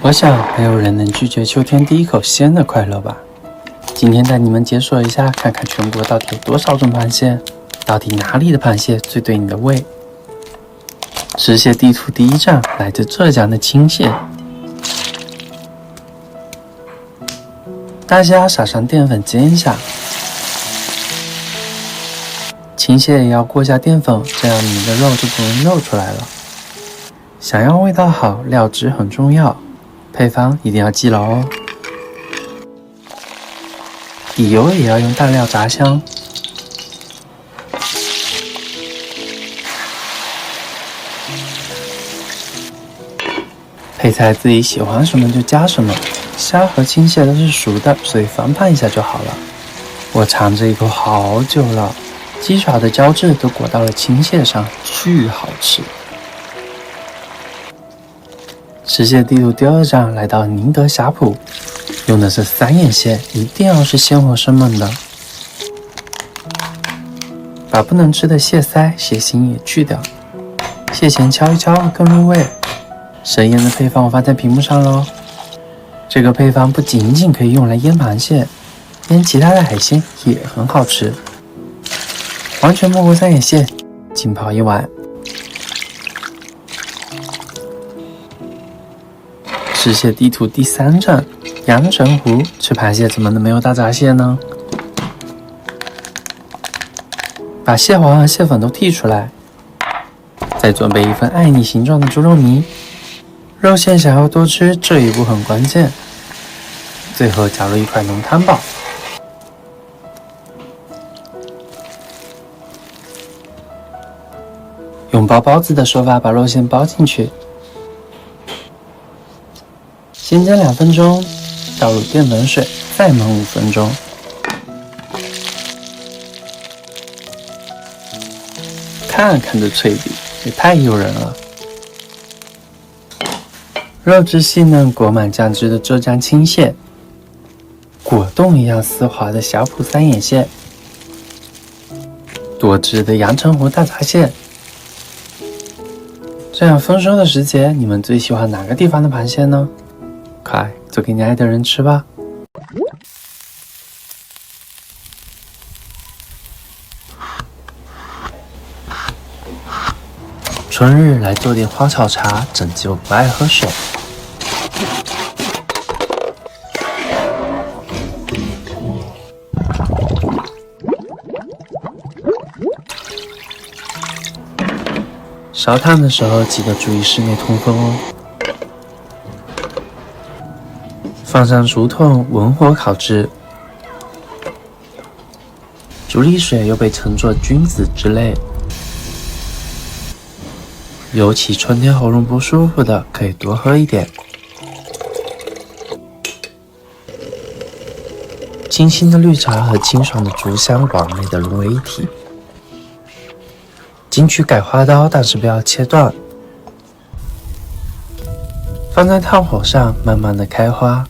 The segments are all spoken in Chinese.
我想没有人能拒绝秋天第一口鲜的快乐吧。今天带你们解锁一下，看看全国到底有多少种螃蟹，到底哪里的螃蟹最对你的胃。吃蟹地图第一站来自浙江的青蟹。大虾撒上淀粉煎一下，青蟹也要过下淀粉，这样你的肉就不容易露出来了。想要味道好，料汁很重要，配方一定要记牢哦。底油也要用淡料炸香。配菜自己喜欢什么就加什么，虾和青蟹都是熟的，所以翻拌一下就好了。我尝这一口好久了，鸡爪的胶质都裹到了青蟹上，巨好吃。吃蟹地图第二站来到宁德呷哺，用的是三眼蟹，一定要是鲜活生猛的。把不能吃的蟹腮、蟹心也去掉，蟹钳敲一敲更入味。生腌的配方我放在屏幕上喽。这个配方不仅仅可以用来腌螃蟹，腌其他的海鲜也很好吃。完全没过三眼蟹，浸泡一碗。吃蟹地图第三站，阳澄湖。吃螃蟹怎么能没有大闸蟹呢？把蟹黄和蟹粉都剔出来，再准备一份爱你形状的猪肉泥。肉馅想要多吃，这一步很关键。最后加入一块浓汤宝。用包包子的手法把肉馅包进去。先煎2分钟，倒入淀粉水，再焖5分钟。看看这脆皮，也太诱人了。肉质细嫩、裹满酱汁的浙江青蟹，果冻一样丝滑的呷哺三眼蟹，多汁的阳澄湖大闸蟹。这样丰收的时节，你们最喜欢哪个地方的螃蟹呢？快做给你爱的人吃吧！春日来做点花草茶，拯救不爱喝水。烧烫的时候记得注意室内通风哦。放上竹筒，文火烤制。竹沥水又被称作君子之类，尤其春天喉咙不舒服的，可以多喝一点。清新的绿茶和清爽的竹香完美的融为一体。金曲改花刀，但是不要切断。放在炭火上，慢慢的开花。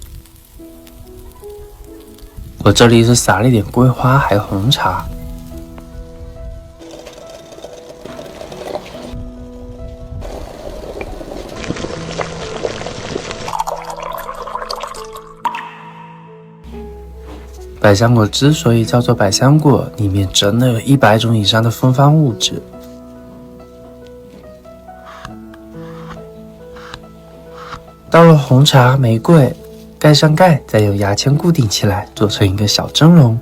我这里是撒了一点桂花，还有红茶。百香果之所以叫做百香果，里面真的有100种以上的芬芳物质。到了红茶、玫瑰，盖上盖，再用牙签固定起来，做成一个小蒸笼。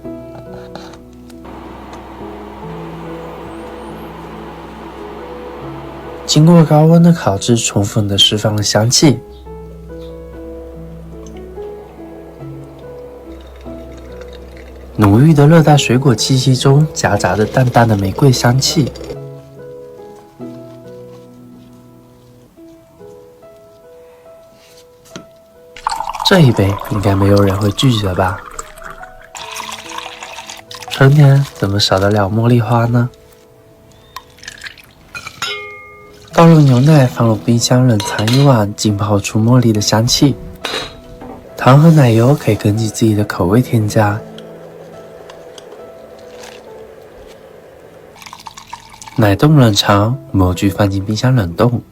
经过高温的烤制，充分的释放了香气。浓郁的热带水果气息中夹杂着淡淡的玫瑰香气。这一杯应该没有人会拒绝吧？春天怎么少得了茉莉花呢？倒入牛奶，放入冰箱冷藏1晚，浸泡出茉莉的香气。糖和奶油可以根据自己的口味添加。奶冻冷藏，模具放进冰箱冷冻。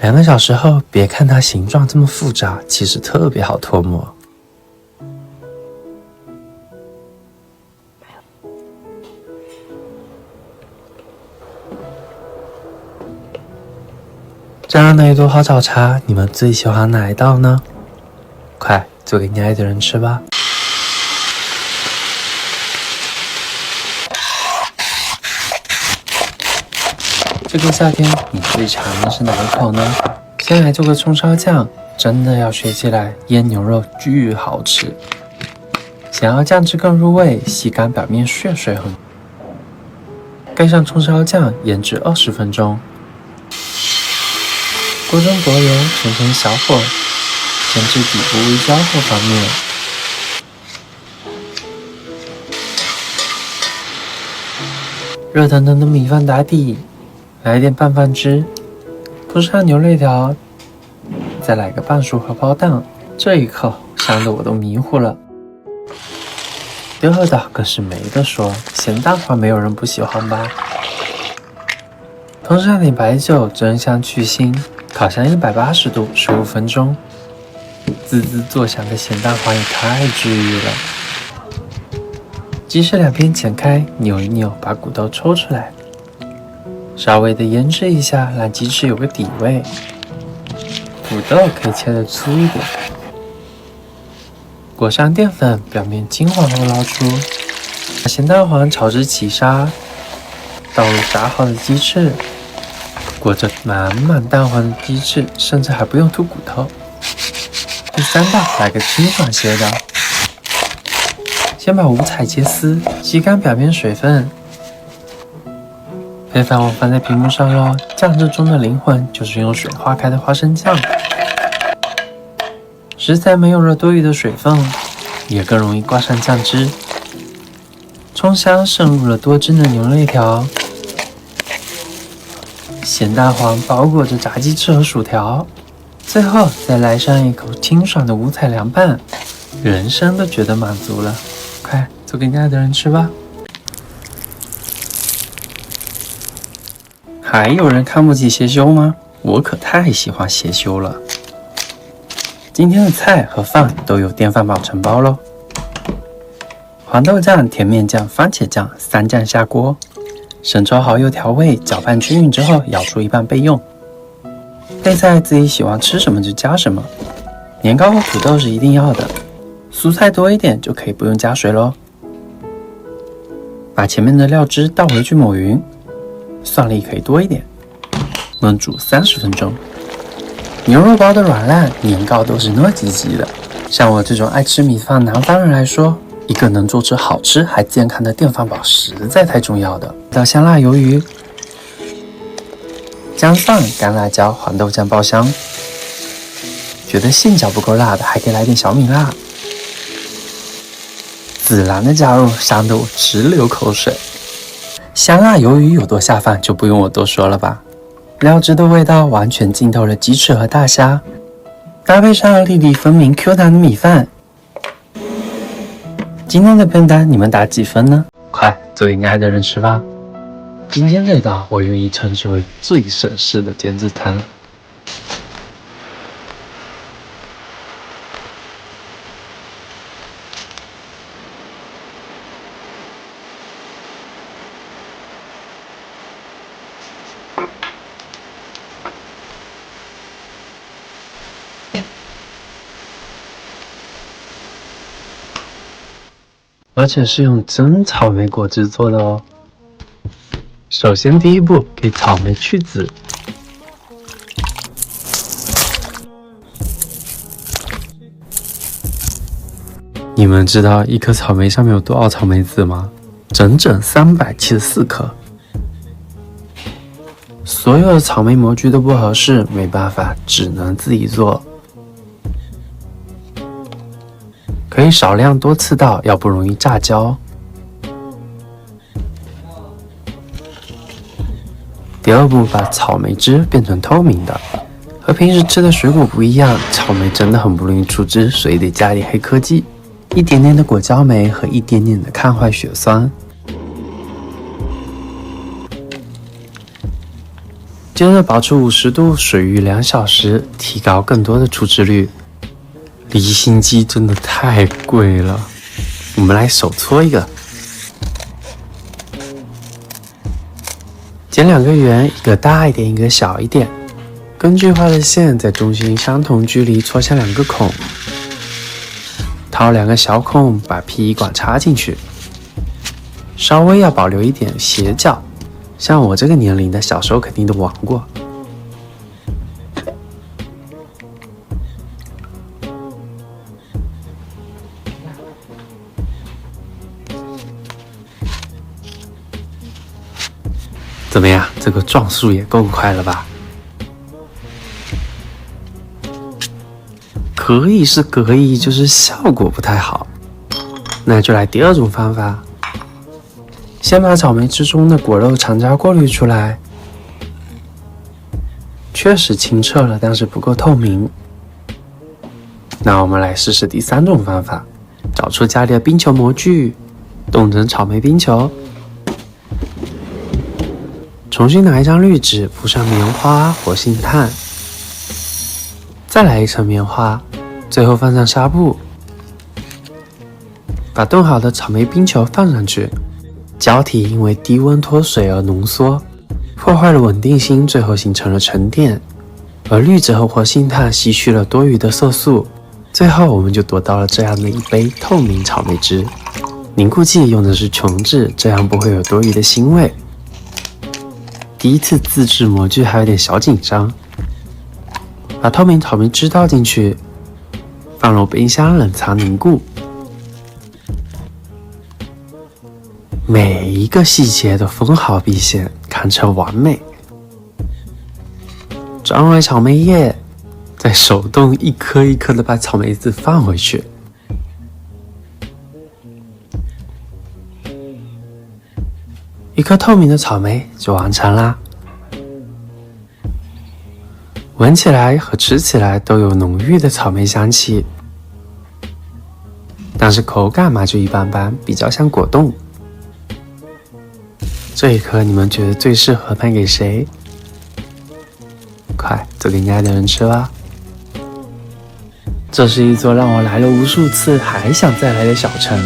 2个小时后，别看它形状这么复杂，其实特别好脱模。这样的一桌好早茶，你们最喜欢哪一道呢？快做给你爱的人吃吧。这个夏天你最馋的是哪一口呢？先来做个葱烧酱，真的要学起来，腌牛肉巨好吃。想要酱汁更入味，吸干表面血水很。盖上葱烧酱，腌制20分钟。锅中薄油，全成小火，煎至底部微焦后翻面。热腾腾的米饭打底，来一点拌饭汁，铺上牛肋条，再来个半熟荷包蛋。这一口香得我都迷糊了。第二道更是没得说，咸蛋黄没有人不喜欢吧？通上点白酒，蒸香去腥。烤箱180度15分钟，滋滋作响的咸蛋黄也太治愈了。鸡翅两边剪开，扭一扭，把骨头抽出来，稍微的腌制一下，让鸡翅有个底味。土豆可以切得粗一点，裹上淀粉，表面金黄后捞出，把咸蛋黄炒至起沙，倒入炸好的鸡翅。裹着满满蛋黄的鸡翅，甚至还不用吐骨头。第3道来个清爽些的，先把五彩切丝，吸干表面水分。配方我放在屏幕上咯，酱汁中的灵魂就是用水化开的花生酱。食材没有了多余的水分，也更容易挂上酱汁。葱香渗入了多汁的牛肋条。咸蛋黄包裹着炸鸡翅和薯条，最后再来上一口清爽的五彩凉拌，人生都觉得满足了。快做给你爱的人吃吧。还有人看不起鞋修吗？我可太喜欢鞋修了。今天的菜和饭都有电饭煲承包咯。黄豆酱、甜面酱、番茄酱3酱下锅。生抽、蚝油调味，搅拌均匀之后舀出一半备用。配菜自己喜欢吃什么就加什么，年糕和土豆是一定要的，蔬菜多一点就可以不用加水咯。把前面的料汁倒回去抹匀，蒜粒可以多一点，焖煮30分钟。牛肉包的软烂，年糕都是糯叽叽的。像我这种爱吃米饭南方人来说，一个能做出好吃还健康的电饭煲实在太重要的。到香辣鱿鱼，姜蒜、干辣椒、黄豆酱爆香。觉得馅饺不够辣的，还可以来点小米辣。孜然的加入，香得我直流口水。香辣鱿鱼有多下饭，就不用我多说了吧。料汁的味道完全浸透了鸡翅和大虾，搭配上粒粒分明 Q 弹的米饭。今天的便当你们打几分呢？快做给你爱的人吃吧。今天这道我愿意称之为最省事的减脂餐。而且是用真草莓果汁做的哦。首先第一步，给草莓去籽。你们知道一颗草莓上面有多少草莓籽吗？整整374颗。所有的草莓模具都不合适，没办法，只能自己做。可以少量多次倒，要不容易炸焦。第二步，把草莓汁变成透明的。和平时吃的水果不一样，草莓真的很不容易出汁，所以得加点黑科技，一点点的果胶酶和一点点的抗坏血酸。接着保持50度水浴2小时，提高更多的出汁率。离心机真的太贵了，我们来手搓一个，剪2个圆，一个大一点，一个小一点。根据画的线在中心相同距离戳下2个孔，掏2个小孔，把 PE 管插进去，稍微要保留一点斜角，像我这个年龄的小时候肯定都玩过。怎么样，这个撞速也够快了吧？可以是可以，就是效果不太好。那就来第2种方法，先把草莓汁中的果肉残渣过滤出来，确实清澈了，但是不够透明。那我们来试试第3种方法，找出家里的冰球模具，冻成草莓冰球。重新拿一张滤纸，铺上棉花、活性炭，再来一层棉花，最后放上纱布，把冻好的草莓冰球放上去。胶体因为低温脱水而浓缩，破坏了稳定性，最后形成了沉淀。而滤纸和活性炭吸取了多余的色素，最后我们就得到了这样的一杯透明草莓汁。凝固剂用的是琼脂，这样不会有多余的腥味。第一次自制模具还有点小紧张，把透明草莓汁倒进去，放入冰箱冷藏凝固。每一个细节都分毫毕现，堪称完美。装回草莓叶，再手动一颗一颗的把草莓籽放回去。一颗透明的草莓就完成啦，闻起来和吃起来都有浓郁的草莓香气，但是口感嘛就一般般，比较像果冻。这一颗你们觉得最适合卖给谁？快做给你爱的人吃吧！这是一座让我来了无数次还想再来的小城。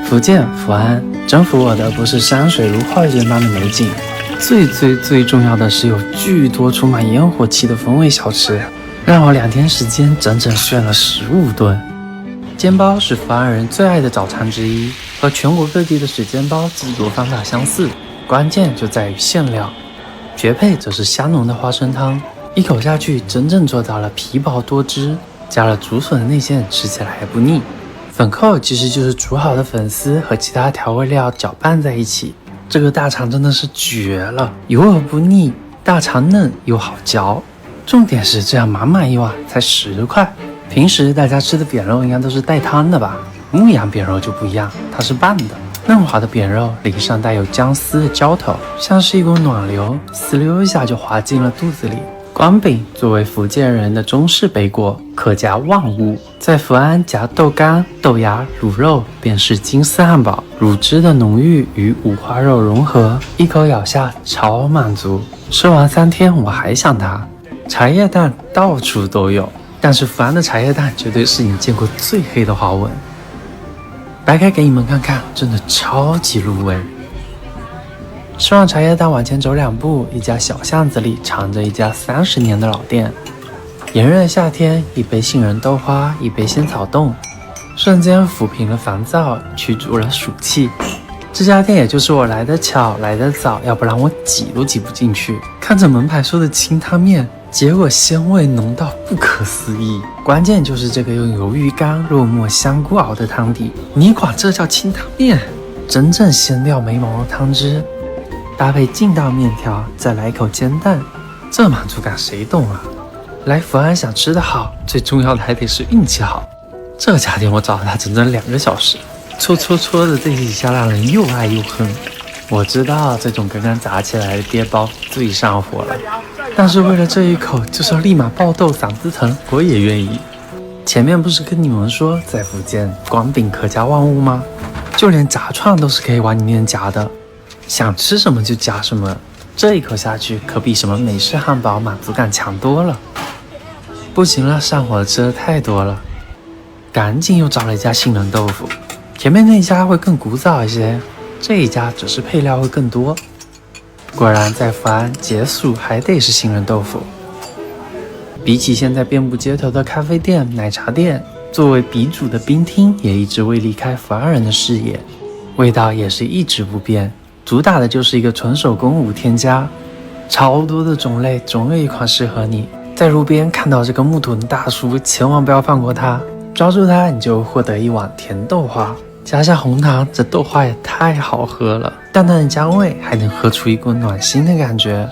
福建福安，征服我的不是山水如画卷般的美景，最重要的是有巨多充满烟火气的风味小吃，让我2天时间整整炫了15顿。煎包是福安人最爱的早餐之一，和全国各地的水煎包制作方法相似，关键就在于馅料。绝配则是香浓的花生汤，一口下去真正做到了皮薄多汁，加了竹笋的内馅，吃起来还不腻。粉扣其实就是煮好的粉丝和其他调味料搅拌在一起，这个大肠真的是绝了，油而不腻，大肠嫩又好嚼。重点是这样满满一碗才10块。平时大家吃的扁肉应该都是带汤的吧？牧羊扁肉就不一样，它是拌的，嫩滑的扁肉淋上带有姜丝的浇头，像是一股暖流，呲溜一下就滑进了肚子里。光饼作为福建人的中式北果，可夹万物，在福安夹豆干、豆芽、卤肉便是金丝汉堡，乳汁的浓郁与五花肉融合，一口咬下超满足。吃完3天我还想它。茶叶蛋到处都有，但是福安的茶叶蛋绝对是你见过最黑的花纹。掰开给你们看看，真的超级入味。吃完茶叶蛋往前走2步，一家小巷子里藏着一家30年的老店。炎热的夏天，一杯杏仁豆花，一杯仙草冻，瞬间抚平了烦躁，驱逐了暑气。这家店也就是我来得巧，来得早，要不然我挤都挤不进去。看着门牌说的清汤面，结果鲜味浓到不可思议。关键就是这个用鱿鱼干、肉末、香菇熬的汤底，你管这叫清汤面？真正鲜料没毛的汤汁，搭配劲道面条，再来一口煎蛋，这满足感谁懂啊？来福安想吃得好，最重要的还得是运气好。这家店我找了它整整2个小时，搓的这几下让人又爱又恨。我知道这种刚刚炸起来的爹包最上火了，但是为了这一口就是要立马爆痘嗓子疼，我也愿意。前面不是跟你们说在福建光饼可夹万物吗？就连炸串都是可以往里面夹的，想吃什么就夹什么。这一口下去可比什么美式汉堡满足感强多了。不行了，上火吃的太多了，赶紧又找了一家杏仁豆腐。前面那家会更古早一些，这一家只是配料会更多。果然在福安解暑还得是杏仁豆腐。比起现在遍布街头的咖啡店、奶茶店，作为鼻祖的冰厅也一直未离开福安人的视野，味道也是一直不变，主打的就是一个纯手工无添加，超多的种类，总有一款适合你。在路边看到这个木桶大叔，千万不要放过他，抓住他你就获得一碗甜豆花，加上红糖，这豆花也太好喝了，淡淡的姜味还能喝出一股暖心的感觉。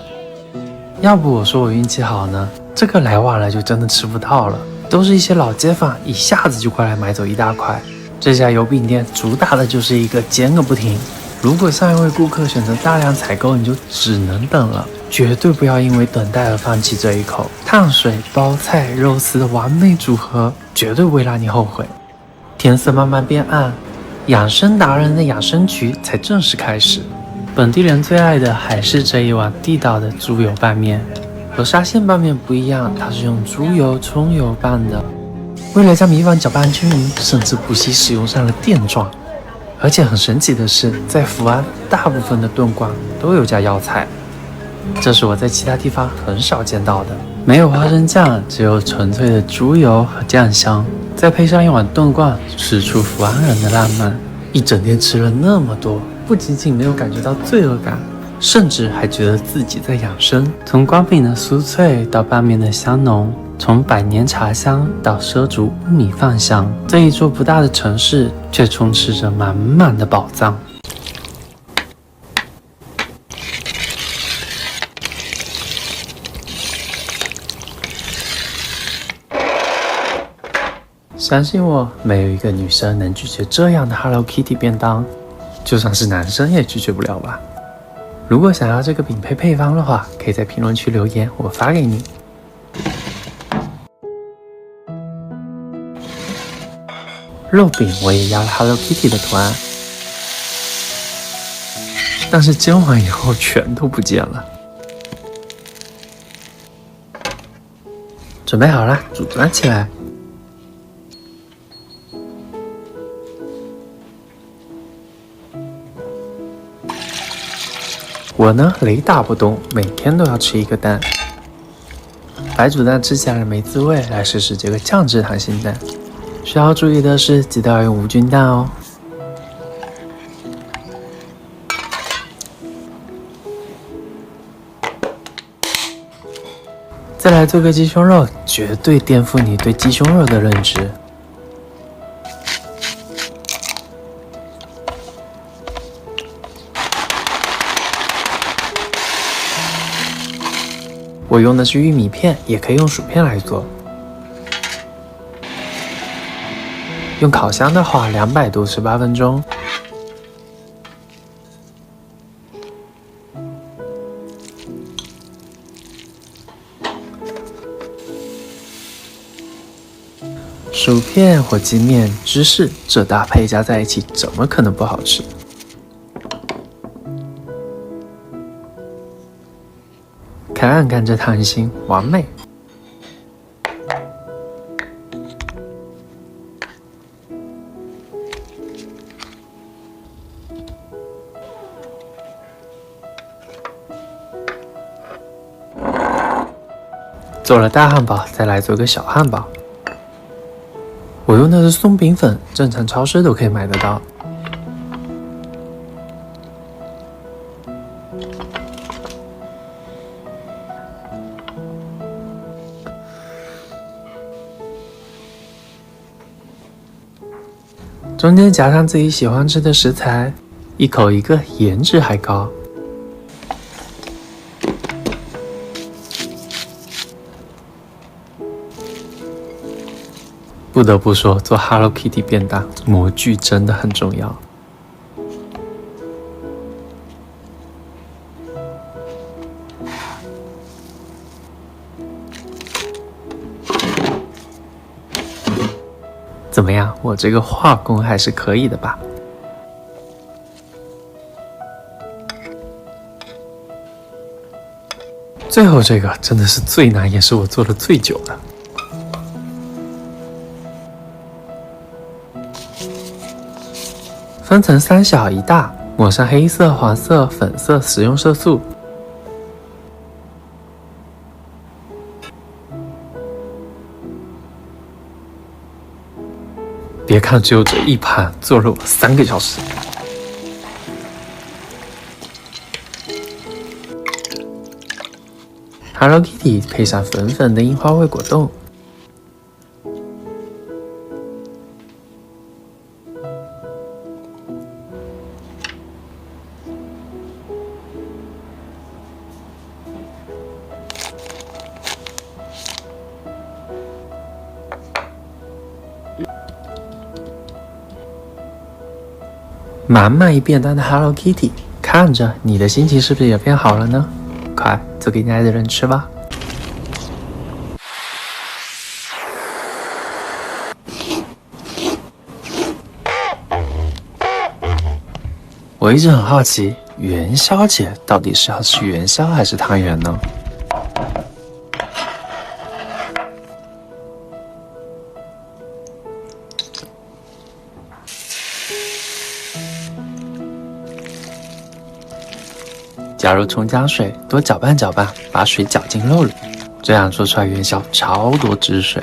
要不我说我运气好呢，这个来晚了就真的吃不到了，都是一些老街坊一下子就过来买走一大块。这家油饼店主打的就是一个煎个不停，如果上一位顾客选择大量采购，你就只能等了，绝对不要因为等待而放弃这一口碳水、包菜、肉丝的完美组合，绝对不会让你后悔。天色慢慢变暗，养生达人的养生局才正式开始。本地人最爱的还是这一碗地道的猪油拌面，和沙县拌面不一样，它是用猪油、葱油拌的。为了将米粉搅拌均匀，甚至不惜使用上了电钻。而且很神奇的是，在福安大部分的炖罐都有加药材，这是我在其他地方很少见到的。没有花生酱，只有纯粹的猪油和酱香，再配上一碗炖罐，吃出福安人的浪漫。一整天吃了那么多，不仅仅没有感觉到罪恶感，甚至还觉得自己在养生。从光饼的酥脆到拌面的香浓，从百年茶香到畲族乌米饭香，这一座不大的城市却充斥着满满的宝藏。相信我，没有一个女生能拒绝这样的 Hello Kitty 便当，就算是男生也拒绝不了吧。如果想要这个饼配方的话，可以在评论区留言，我发给你。肉饼我也压了 Hello Kitty 的图案，但是煎完以后全都不见了。准备好了，组装起来。我呢，雷打不动，每天都要吃一个蛋。白煮蛋吃起来没滋味，来试试这个酱汁溏心蛋。需要注意的是，记得要用无菌蛋哦。再来做个鸡胸肉，绝对颠覆你对鸡胸肉的认知。我用的是玉米片，也可以用薯片来做。用烤箱的话，200度18分钟。薯片或鸡面、芝士，这搭配加在一起，怎么可能不好吃？看看这溏心，完美！做了大汉堡，再来做个小汉堡。我用的是松饼粉，正常超市都可以买得到。中间夹上自己喜欢吃的食材，一口一个，颜值还高。不得不说，做 Hello Kitty 便当，模具真的很重要。怎么样，我这个画工还是可以的吧？最后这个真的是最难，也是我做的最久的。分成3小1大，抹上黑色、黄色、粉色食用色素。别看只有这一盘，做了我3个小时。Hello Kitty 配上粉粉的樱花味果冻，满满一便当的 Hello Kitty， 看着你的心情是不是也变好了呢？快做给你爱的人吃吧。我一直很好奇，元宵节到底是要吃元宵还是汤圆呢？加入葱姜水，多搅拌搅拌，把水搅进肉里，这样做出来元宵超多汁水。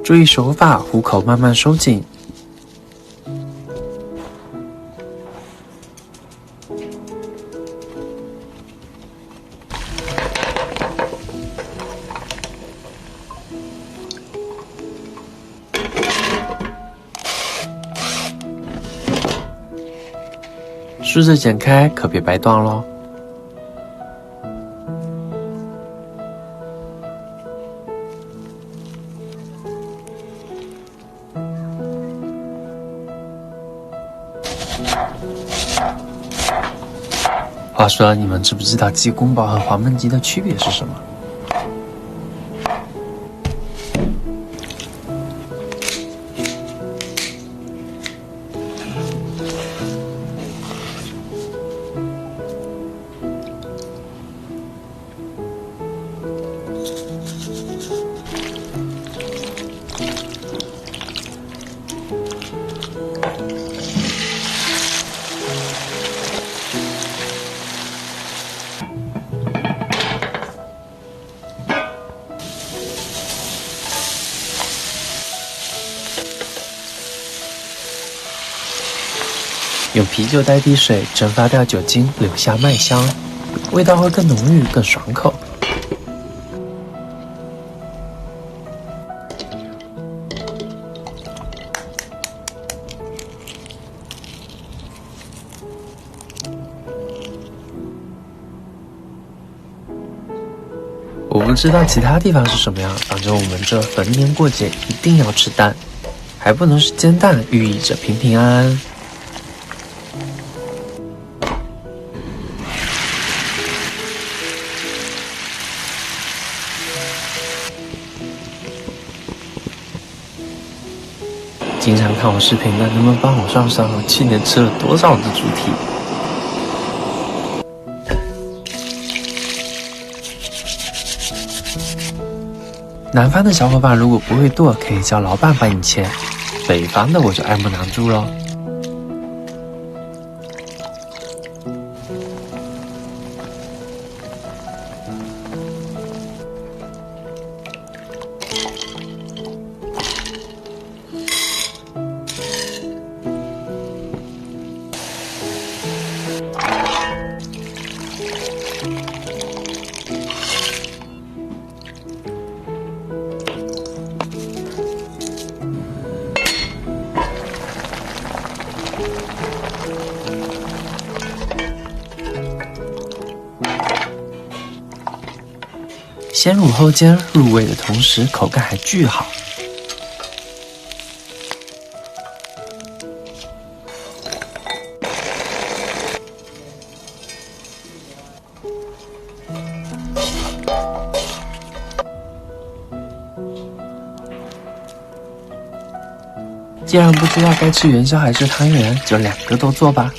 注意手法，虎口慢慢收紧。试着剪开，可别掰断咯。话说，你们知不知道鸡公煲和黄焖鸡的区别是什么？用啤酒代替水，蒸发掉酒精，留下麦香，味道会更浓郁、更爽口。我不知道其他地方是什么样，反正我们这逢年过节一定要吃蛋，还不能是煎蛋，寓意着平平安安。经常看我视频的，能不能帮我算算我去年吃了多少只猪蹄？南方的小伙伴如果不会剁，可以叫老板帮你切；北方的我就爱莫能助咯。先入后煎，入味的同时口感还巨好。既然不知道该吃元宵还是汤圆，就两个都做吧。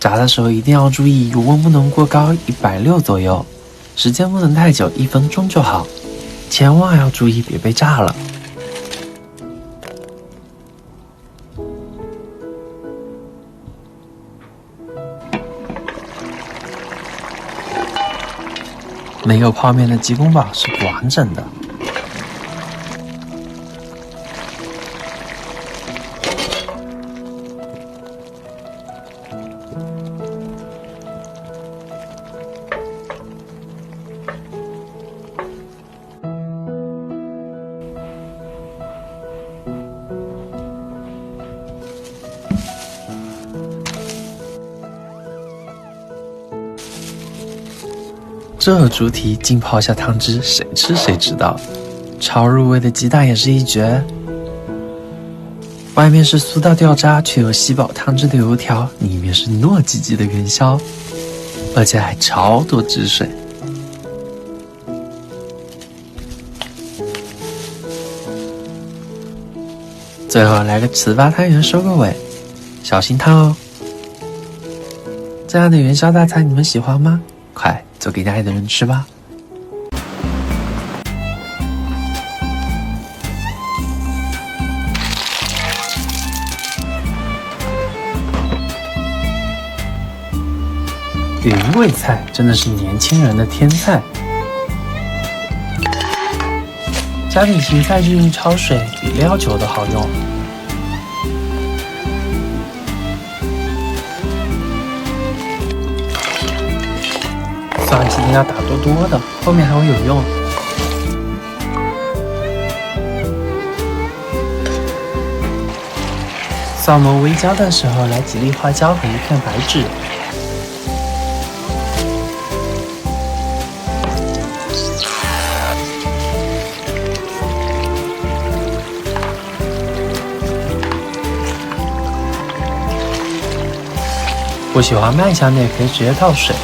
炸的时候一定要注意油温不能过高，160左右，时间不能太久，1分钟就好，千万要注意别被炸了。没有泡面的鸡公煲是不完整的。这猪蹄浸泡下汤汁，谁吃谁知道。超入味的鸡蛋也是一绝。外面是酥到掉渣却又吸饱汤汁的油条，里面是糯叽叽的元宵，而且还超多汁水。最后来个糍粑汤圆收个尾，小心烫哦。这样的元宵大餐你们喜欢吗？快做给爱的人吃吧。云贵菜真的是年轻人的天菜，加点芹菜进去焯水，比料酒都好用。蒜记得要打多多的，后面还会有用。蒜末微焦的时候，来几粒花椒和1片白芷。不喜欢卖香的也可以直接倒水。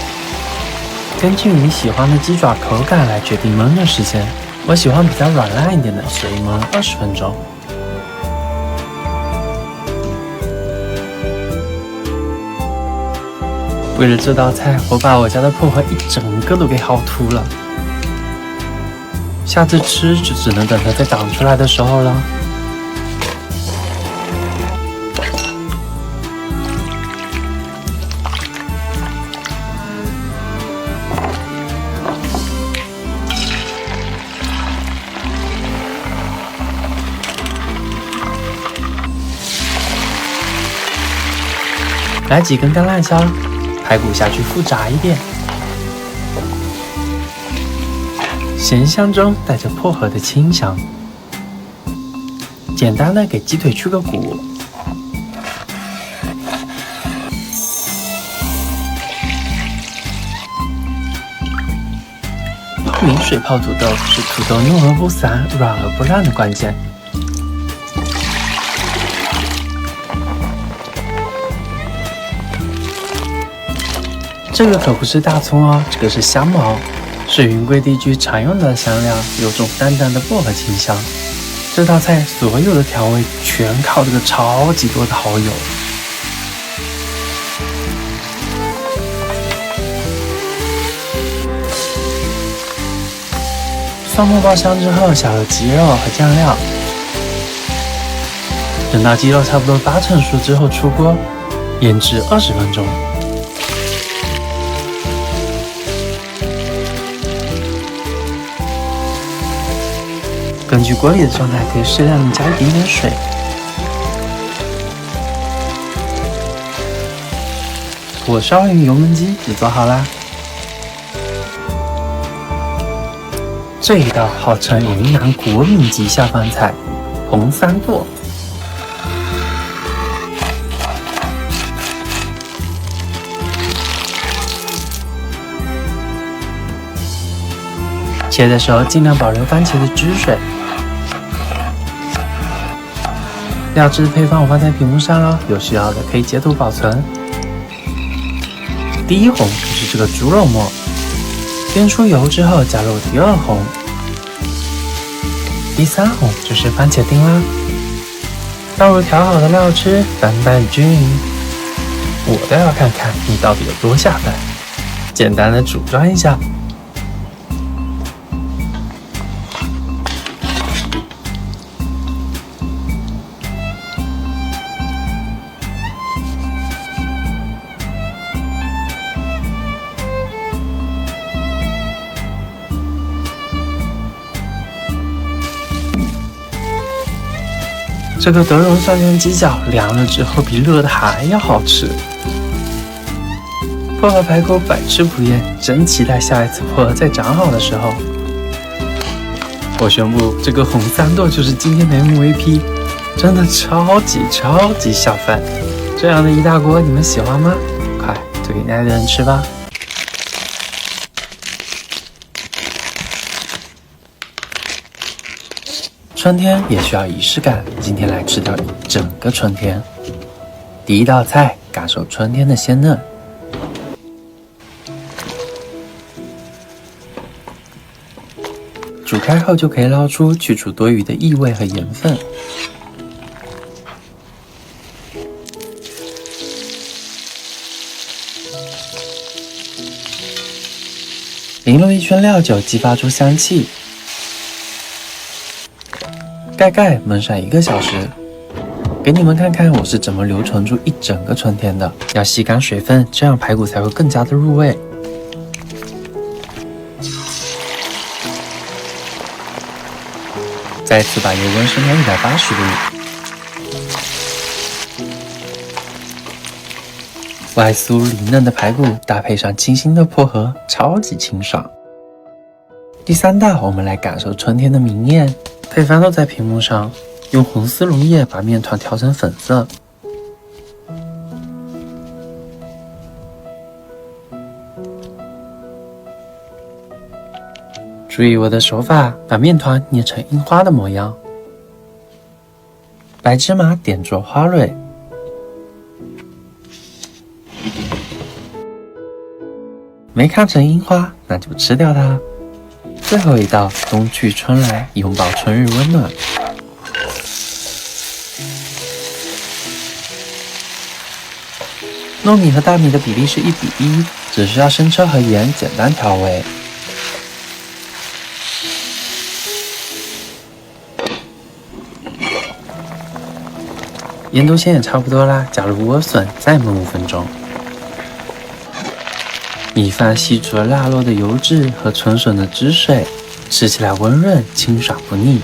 根据你喜欢的鸡爪口感来决定焖的时间，我喜欢比较软烂一点的，所以焖20分钟。为了这道菜，我把我家的薄荷一整个都给薅秃了，下次吃就只能等它再长出来的时候了。来几根干辣椒，排骨下去复炸一遍，咸香中带着薄荷的清香。简单的给鸡腿去个骨，透明水泡土豆是土豆糯而不散、软而不烂的关键。这个可不是大葱哦，这个是香茅，是云贵地区常用的香料，有种淡淡的薄荷清香。这道菜所有的调味全靠这个超级多的蚝油。蒜末爆香之后，下入鸡肉和酱料，等到鸡肉差不多80%熟之后出锅，腌制20分钟。根据锅里的状态，可以适量的加一点点水。火烧鱼油焖鸡就做好啦。这一道号称云南国民级下饭菜——红三剁。切的时候尽量保留番茄的汁水。料汁配方我放在屏幕上了，有需要的可以截图保存。第一红就是这个猪肉末，煸出油之后，加入第2红，第3红就是番茄丁啦。倒入调好的料汁，翻拌均匀。我倒要看看你到底有多下饭。简单的煮转一下。这个德蓉酸甜鸡脚凉了之后比热的还要好吃。薄荷排骨百吃不厌，真期待下一次薄荷再长好的时候。我宣布，这个红三豆就是今天的 MVP， 真的超级下饭。这样的一大锅你们喜欢吗？快推给你爱的人吃吧。春天也需要仪式感，今天来吃掉一整个春天。第一道菜，感受春天的鲜嫩。煮开后就可以捞出，去除多余的异味和盐分。淋入一圈料酒，激发出香气。盖盖焖上1个小时，给你们看看我是怎么留存住一整个春天的。要吸干水分，这样排骨才会更加的入味。再次把油温升到180度，外酥里嫩的排骨搭配上清新的薄荷，超级清爽。第3道，我们来感受春天的明艳。配方都在屏幕上，用红丝绒叶把面团调成粉色。注意我的手法，把面团捏成樱花的模样。白芝麻点缀花蕊，没看成樱花，那就吃掉它。最后一道，冬去春来，拥抱春日温暖。糯米和大米的比例是1比1，只需要生抽和盐简单调味。盐都鲜也差不多啦，加入莴笋，再焖5分钟。米饭吸出了辣落的油脂和纯笋的汁水，吃起来温润清爽不腻。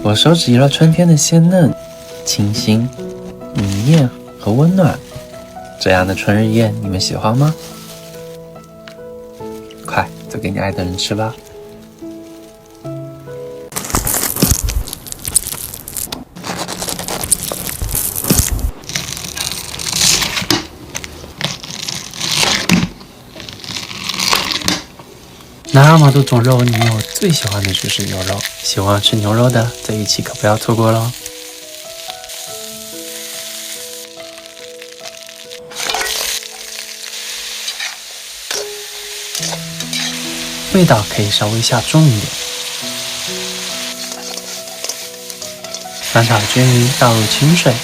我收集了春天的鲜嫩、清新、明艳和温暖。这样的春日宴你们喜欢吗？快做给你爱的人吃吧。那么多种肉里面，我最喜欢的就是牛肉。喜欢吃牛肉的，这一期可不要错过咯。味道可以稍微下重一点。翻炒均匀，倒入清水。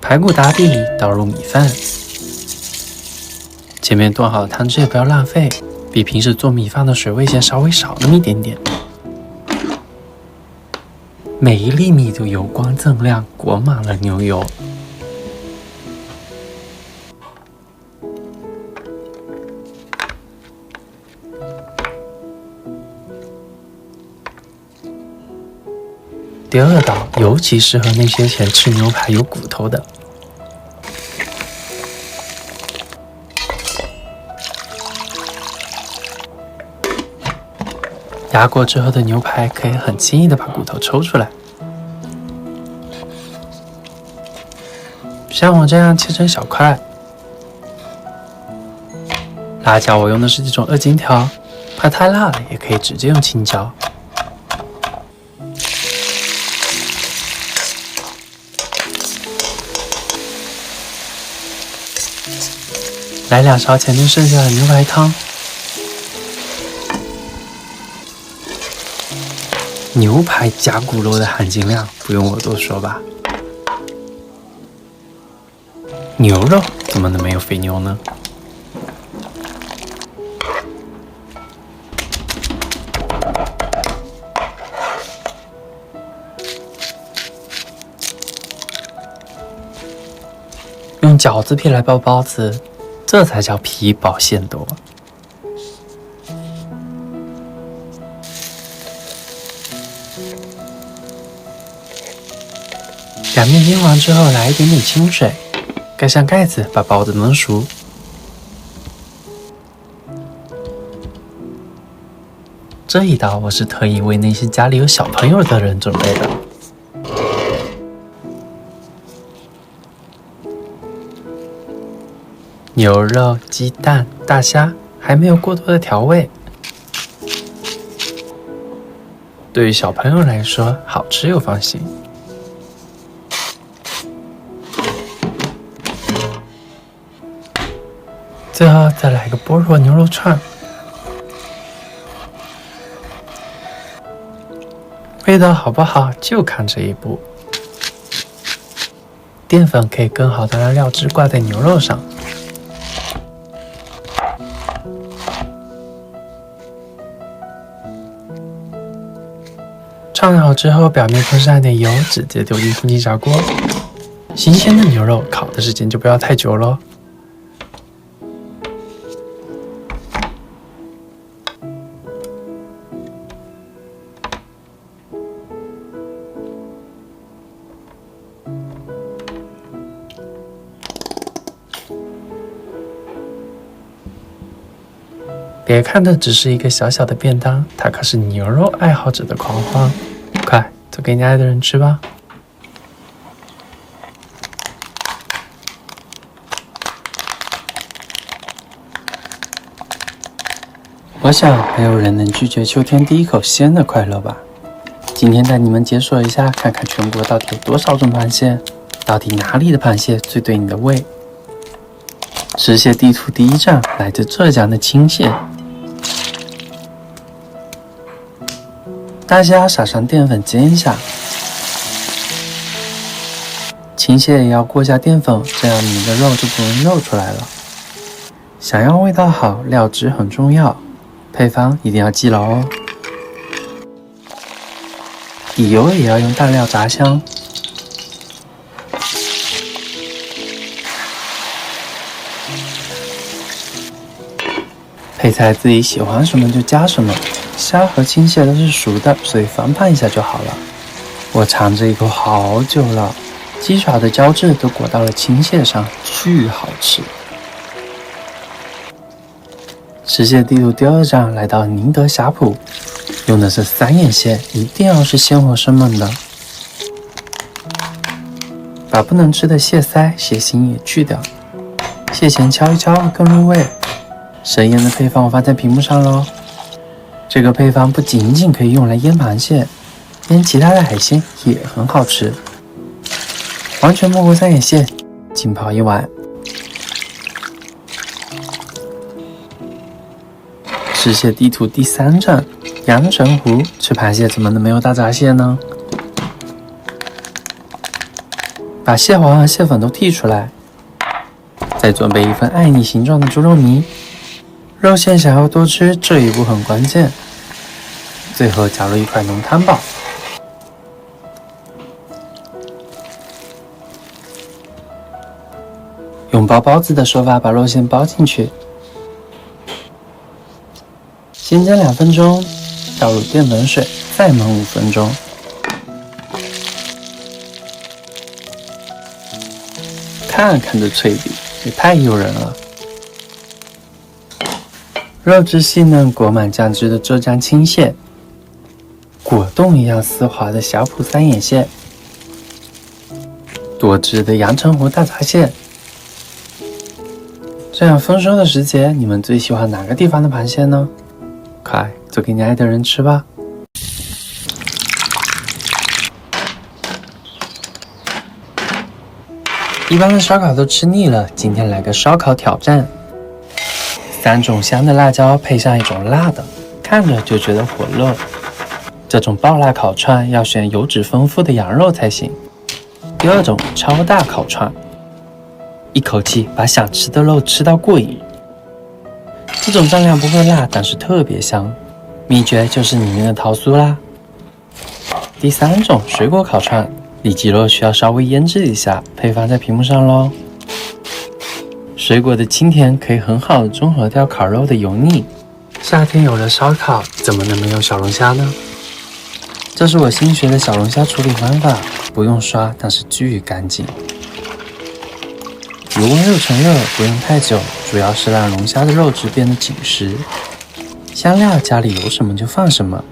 排骨打底，倒入米饭。前面炖好的汤汁也不要浪费，比平时做米饭的水位先稍微少那么一点点。每一粒米都油光锃亮，裹满了牛油。第2道尤其适合那些嫌吃牛排有骨头的。压过之后的牛排可以很轻易的把骨头抽出来，像我这样切成小块。辣椒我用的是这种2荆条，怕太辣了也可以直接用青椒。来2勺前面剩下的牛排汤。牛排加骨肉的含金量不用我多说吧？牛肉怎么能没有肥牛呢？用饺子皮来包包子，这才叫皮薄馅多。两面金黄之后，来一点点清水，盖上盖子，把包子焖熟。这一道我是特意为那些家里有小朋友的人准备的。牛肉、鸡蛋、大虾，还没有过多的调味。对于小朋友来说，好吃又放心。最后再来个菠萝牛肉串，味道好不好就看这一步。淀粉可以更好的让料汁挂在牛肉上。串好之后，表面喷上一点油，直接丢进空气炸锅。新鲜的牛肉烤的时间就不要太久咯。别看这只是一个小小的便当，它可是牛肉爱好者的狂欢。快，做给你爱的人吃吧。我想没有人能拒绝秋天第一口鲜的快乐吧。今天带你们解锁一下，看看全国到底有多少种螃蟹，到底哪里的螃蟹最对你的胃。吃蟹地图第一站来自浙江的青蟹。大虾撒上淀粉煎一下，青蟹也要过下淀粉，这样你的肉就不容易漏出来了。想要味道好，料汁很重要，配方一定要记牢哦。底油也要用大料炸香。配菜自己喜欢什么就加什么。虾和青蟹都是熟的，所以翻拌一下就好了。我尝这一口好久了，鸡爪的胶质都裹到了青蟹上，巨好吃。吃蟹地图第二站来到宁德霞浦，用的是3眼蟹，一定要是鲜活生猛的。把不能吃的蟹腮、蟹心也去掉，蟹钳敲一敲更入味。生腌的配方我放在屏幕上喽。这个配方不仅仅可以用来腌螃蟹，腌其他的海鲜也很好吃。完全没过3眼蟹，浸泡1碗。吃蟹地图第3站，阳澄湖。吃螃蟹怎么能没有大闸蟹呢？把蟹黄和蟹粉都剔出来，再准备一份爱你形状的猪肉泥。肉馅想要多吃，这一步很关键。最后加入一块浓汤宝。用包包子的手法把肉馅包进去，先煎2分钟，倒入淀粉水，再焖5分钟。看看这脆饼，也太诱人了。肉质细嫩、裹满酱汁的浙江青蟹，果冻一样丝滑的霞浦3眼蟹，多汁的阳澄湖大闸蟹。这样丰收的时节，你们最喜欢哪个地方的螃蟹呢？快做给你爱的人吃吧。一般的烧烤都吃腻了，今天来个烧烤挑战。3种香的辣椒配上1种辣的，看着就觉得火热。这种爆辣烤串要选油脂丰富的羊肉才行。第2种超大烤串，一口气把想吃的肉吃到过瘾。这种蘸料不会辣，但是特别香，秘诀就是里面的桃酥啦。第3种水果烤串，里脊肉需要稍微腌制一下，配方在屏幕上咯。水果的清甜可以很好的中和掉烤肉的油腻。夏天有了烧烤，怎么能没有小龙虾呢？这是我新学的小龙虾处理方法，不用刷，但是巨干净。油温6成热，不用太久，主要是让龙虾的肉质变得紧实。香料家里有什么就放什么。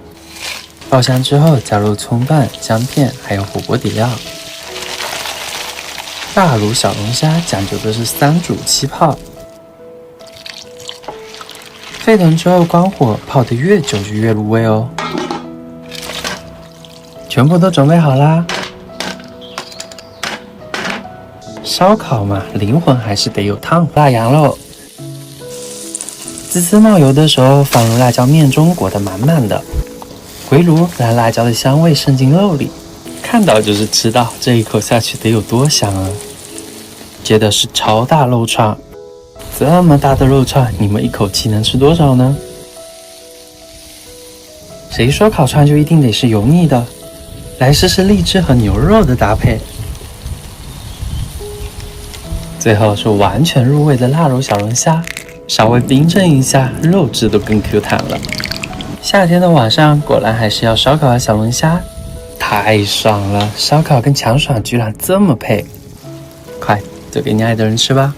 爆香之后加入葱段、姜片，还有火锅底料。大卤小龙虾讲究的是3煮7泡，沸腾之后关火，泡得越久就越入味哦。全部都准备好啦。烧烤嘛，灵魂还是得有烫辣羊肉。滋滋冒油的时候，放入辣椒面中，裹得满满的。回炉，让辣椒的香味渗进肉里，看到就是吃到，这一口下去得有多香啊！接的是超大肉串，这么大的肉串，你们一口气能吃多少呢？谁说烤串就一定得是油腻的？来试试荔枝和牛肉的搭配。最后是完全入味的腊肉小龙虾，稍微冰镇一下，肉质都更 Q 弹了。夏天的晚上，果然还是要烧烤和小龙虾，太爽了！烧烤跟强爽居然这么配，快就给你爱的人吃吧。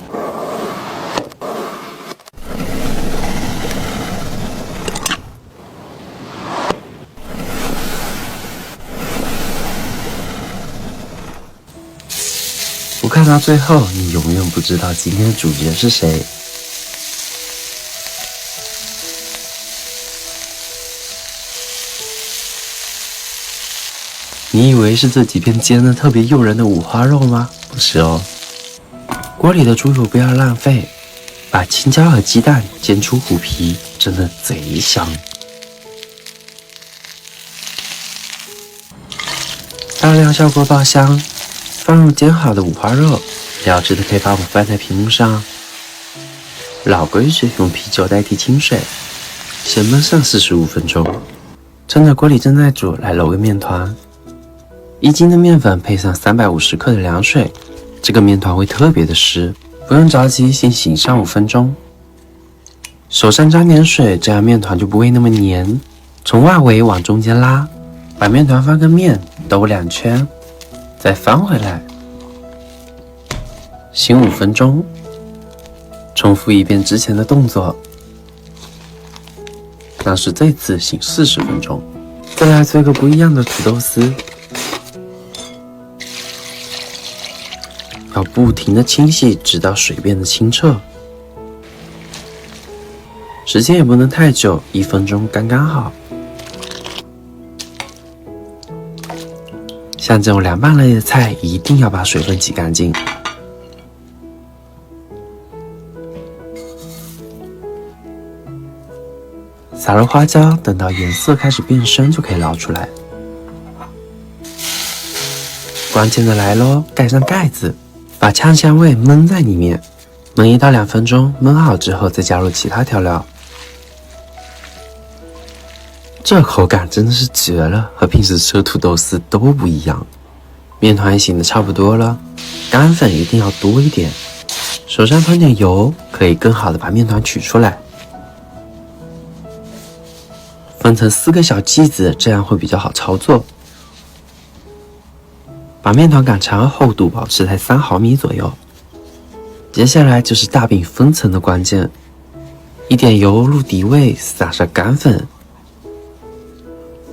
不看到最后，你永远不知道今天的主角是谁。你以为是这几片煎得特别诱人的五花肉吗？不是哦。锅里的猪油不要浪费，把青椒和鸡蛋煎出虎皮，真的贼香。大料效果爆香，放入煎好的五花肉，料汁的配方我放在屏幕上。老规矩，用啤酒代替清水，先焖上45分钟。趁着锅里正在煮，来揉个面团。1斤的面粉配上350克的凉水，这个面团会特别的湿，不用着急，先醒上5分钟。手上沾点水，这样面团就不会那么黏。从外围往中间拉，把面团翻个面，兜2圈，再翻回来，醒5分钟，重复一遍之前的动作，但是这次醒40分钟。再来做一个不一样的土豆丝。要不停的清洗，直到水变得清澈。时间也不能太久，1分钟刚刚好。像这种凉拌类的菜，一定要把水分挤干净。撒入花椒，等到颜色开始变深就可以捞出来。关键的来咯，盖上盖子。把炝香味焖在里面，焖1到2分钟，焖好之后再加入其他调料。这口感真的是绝了，和平时吃的土豆丝都不一样。面团也醒得差不多了，干粉一定要多一点。手上喷点油，可以更好的把面团取出来。分成4个小剂子，这样会比较好操作。把面团擀长，厚度保持在3毫米左右。接下来就是大饼分层的关键，一点油入底位，撒上干粉。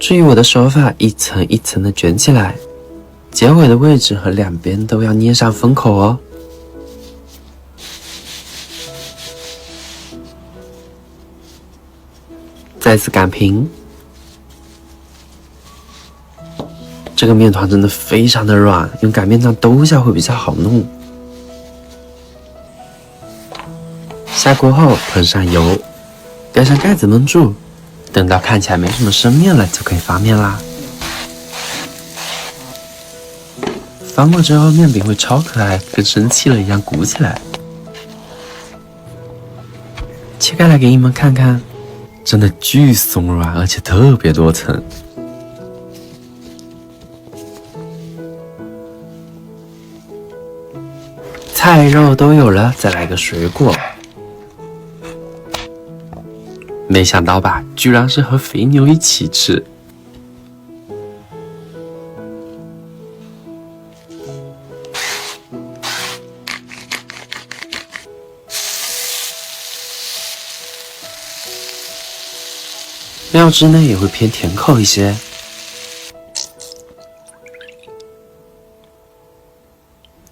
注意我的手法，一层一层的卷起来，结尾的位置和两边都要捏上封口哦。再次擀平。这个面团真的非常的软，用擀面杖兜一下会比较好弄。下锅后喷上油，盖上盖子焖住，等到看起来没什么生面了就可以发面啦。发过之后面饼会超可爱，跟生气了一样鼓起来。切开来给你们看看，真的巨松软，而且特别多层。菜肉都有了，再来个水果。没想到吧，居然是和肥牛一起吃。料汁呢也会偏甜口一些。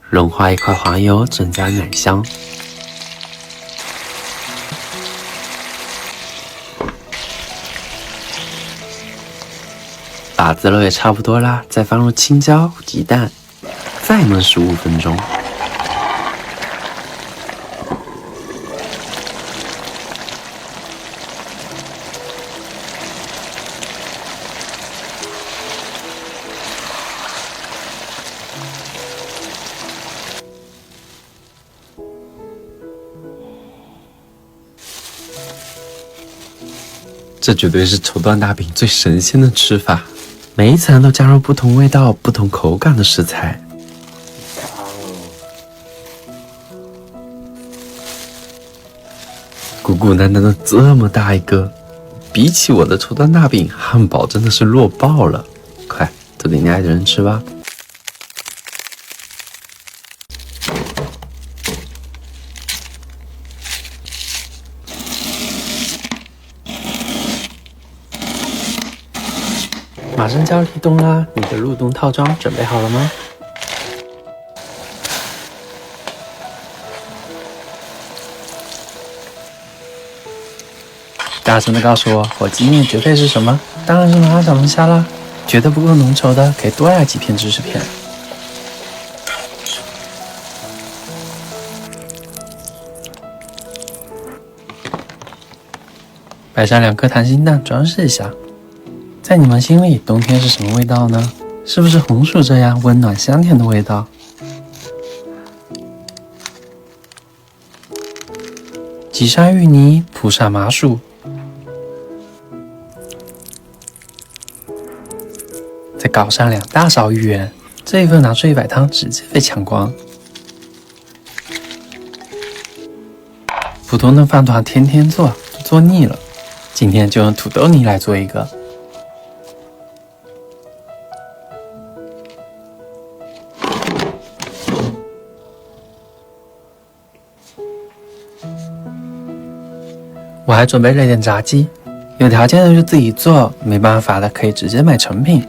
融化一块黄油，增加奶香。把子肉也差不多啦，再放入青椒、鸡蛋，再焖15分钟。这绝对是绸缎大饼最神仙的吃法，每一层都加入不同味道、不同口感的食材。鼓鼓囊囊的这么大一个，比起我的绸缎大饼，汉堡真的是弱爆了！快，都给你爱的人吃吧。马上就要立冬啦，你的入冬套装准备好了吗？大声的告诉我，我今年绝配是什么？当然是麻辣小龙虾啦！觉得不够浓稠的，可以多来几片芝士片。摆上2颗溏心蛋，装饰一下。在你们心里，冬天是什么味道呢？是不是红薯这样温暖香甜的味道？挤上芋泥，铺上麻薯，再搞上2大勺芋圆。这一份拿出100汤，直接被抢光。普通的饭团天天做腻了，今天就用土豆泥来做一个。我还准备了点炸鸡，有条件的就自己做，没办法的可以直接买成品。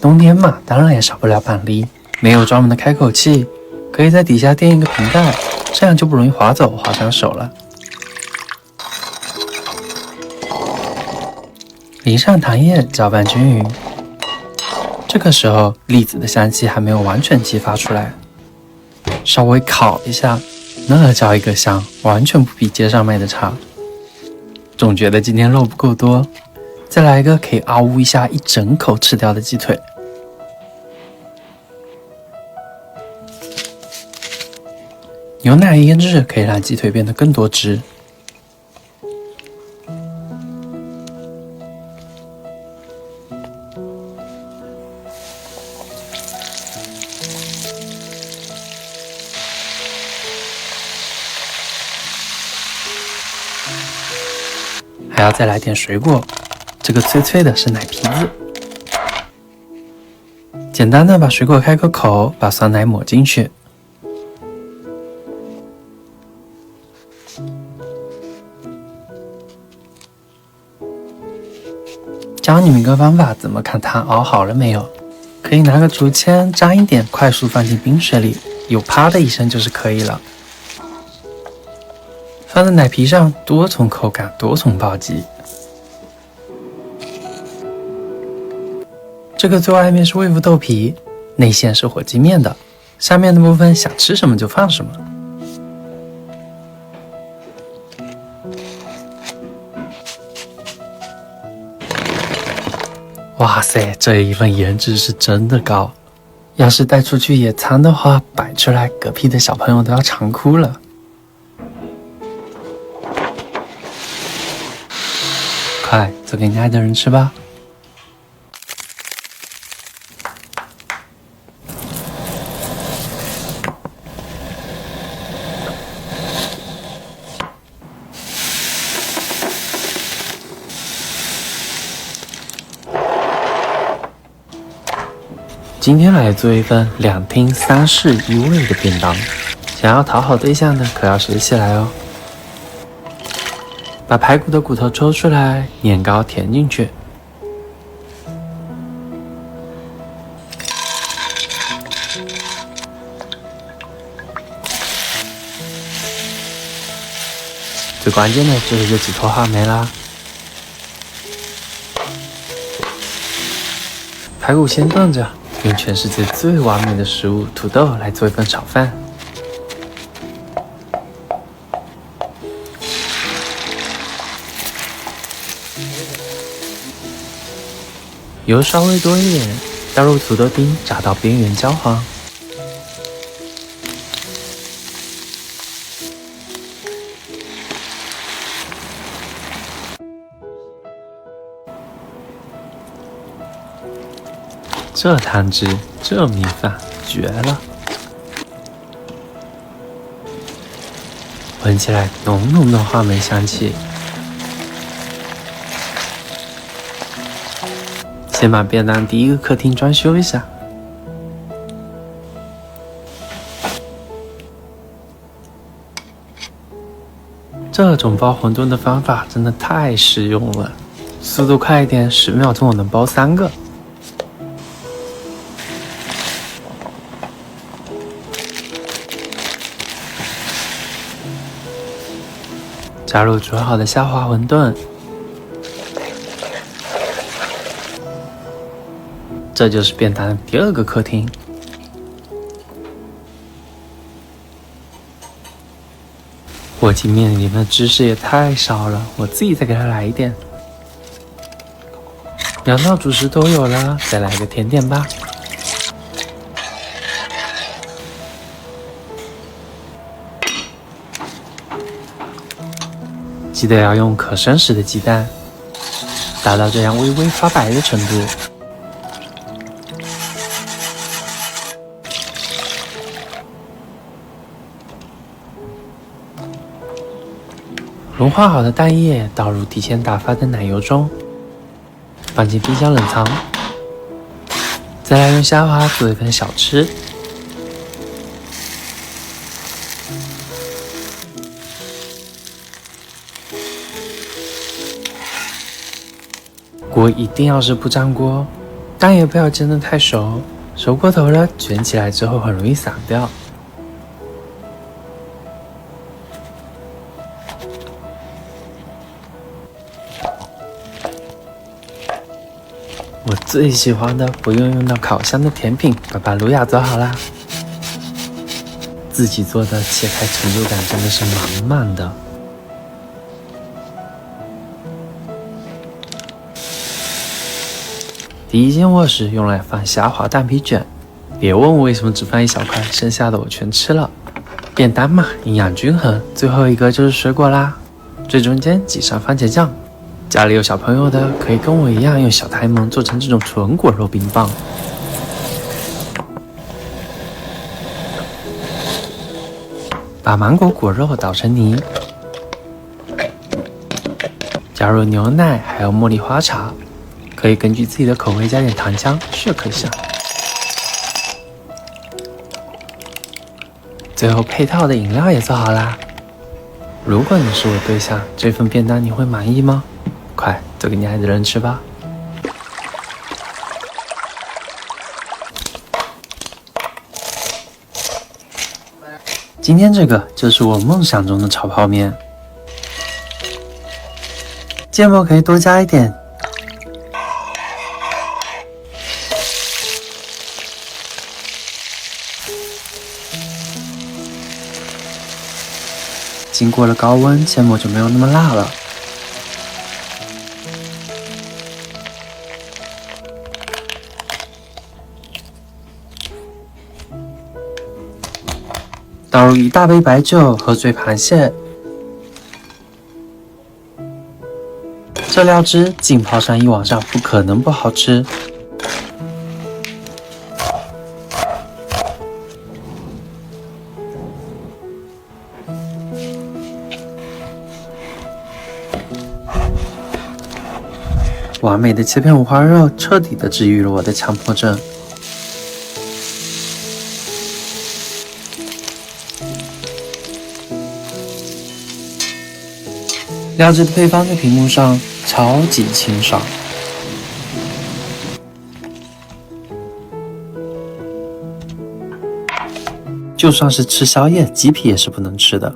冬天嘛，当然也少不了板栗，没有专门的开口器，可以在底下垫一个瓶盖，这样就不容易滑走、划伤手了。淋上糖液，搅拌均匀。这个时候，栗子的香气还没有完全激发出来，稍微烤一下，那叫一个香，完全不比街上卖的差。总觉得今天肉不够多，再来一个可以嗷呜一下一整口吃掉的鸡腿。牛奶腌制可以让鸡腿变得更多汁。还要再来点水果，这个脆脆的是奶皮子。简单的把水果开个口，把酸奶抹进去。教你们一个方法，怎么看它熬好了没有？可以拿个竹签沾一点，快速放进冰水里，有啪的一声就是可以了。放在奶皮上，多重口感，多重暴击。这个最外面是微服豆皮，内馅是火鸡面的，下面的部分想吃什么就放什么。哇塞，这一份颜值是真的高，要是带出去野餐的话，摆出来隔壁的小朋友都要馋哭了。快，做给你爱的人吃吧。今天来做一份2厅3室1卫的便当，想要讨好对象的可要学起来哦。把排骨的骨头抽出来，年糕填进去，最关键的就是这几坨话梅啦。排骨先炖着，用全世界最完美的食物土豆来做一份炒饭。油稍微多一点，倒入土豆丁，炸到边缘焦黄。这汤汁，这米饭，绝了！闻起来浓浓的话梅香气。先把便当第一个客厅装修一下。这种包馄饨的方法真的太实用了，速度快一点，10秒钟我能包3个。加入煮好的虾滑馄饨，这就是便当第2个客厅。火鸡面里面的芝士也太少了，我自己再给它来一点。2道主食都有了，再来个甜点吧。记得要用可生食的鸡蛋，达到这样微微发白的程度。融化好的蛋液倒入提前打发的奶油中，放进冰箱冷藏。再来用虾滑做一份小吃。锅一定要是不粘锅，蛋也不要煎得太熟，熟过头了卷起来之后很容易散掉。我最喜欢的不用到烤箱的甜品巴巴鲁亚做好啦，自己做的切开成就感真的是满满的。第一间卧室用来放虾滑蛋皮卷，别问我为什么只放一小块，剩下的我全吃了。便当嘛，营养均衡。最后一个就是水果啦，最中间挤上番茄酱。家里有小朋友的，可以跟我一样用小台萌做成这种纯果肉冰棒。把芒果果肉捣成泥，加入牛奶还有茉莉花茶。可以根据自己的口味加点糖浆，shake一下。最后配套的饮料也做好啦。如果你是我对象，这份便当你会满意吗？快做给你爱的人吃吧。今天这个就是我梦想中的炒泡面，芥末可以多加一点。经过了高温，芥末就没有那么辣了。倒入1大杯白酒，喝醉螃蟹。这料汁浸泡上1晚上，不可能不好吃。完美的切片五花肉，彻底的治愈了我的强迫症。料汁的配方在屏幕上超级清爽。就算是吃宵夜，鸡皮也是不能吃的。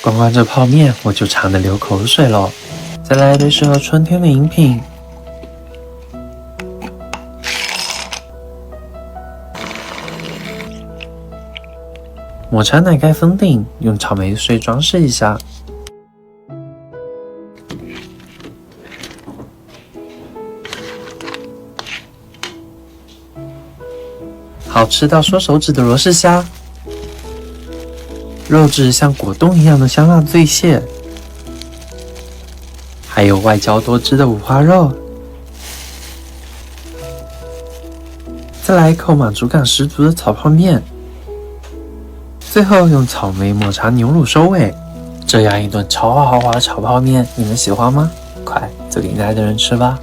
光光这泡面我就馋得流口水了，再来一杯适合春天的饮品。抹茶奶盖封顶，用草莓碎装饰一下。好吃到缩手指的罗氏虾。肉质像果冻一样的香辣醉蟹，还有外焦多汁的五花肉，再来一口满足感十足的炒泡面，最后用草莓抹茶牛乳收尾。这样一顿超豪华的炒泡面，你们喜欢吗？快做给你爱的人吃吧！